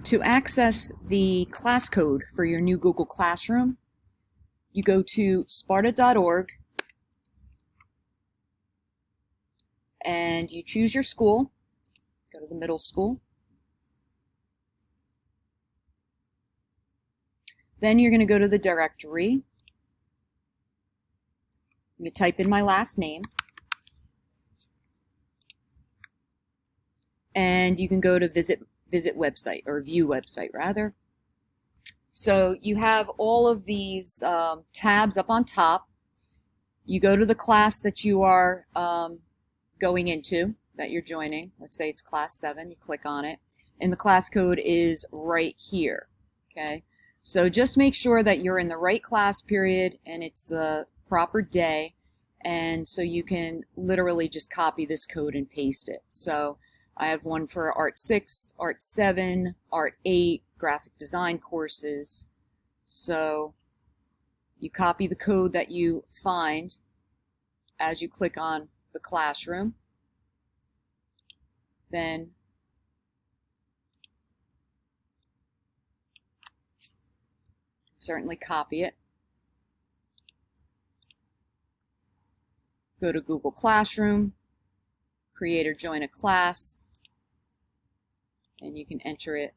To access the class code for your new Google Classroom, you go to sparta.org and you choose your school. Go to the middle school. Then you're going to go to the directory. You type in my last name. And you can go to visit website, or view website rather. So you have all of these tabs up on top. You go to the class that you are going into, that you're joining. Let's say it's class 7. You click on it, and the class code is right here. Okay, so just make sure that you're in the right class period and it's the proper day, and so you can literally just copy this code and paste it. So I have one for Art 6, Art 7, Art 8, graphic design courses. So you copy the code that you find as you click on the classroom. Then certainly copy it. Go to Google Classroom, create or join a class, and you can enter it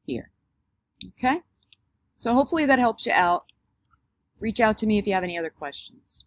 here. Okay? So hopefully that helps you out. Reach out to me if you have any other questions.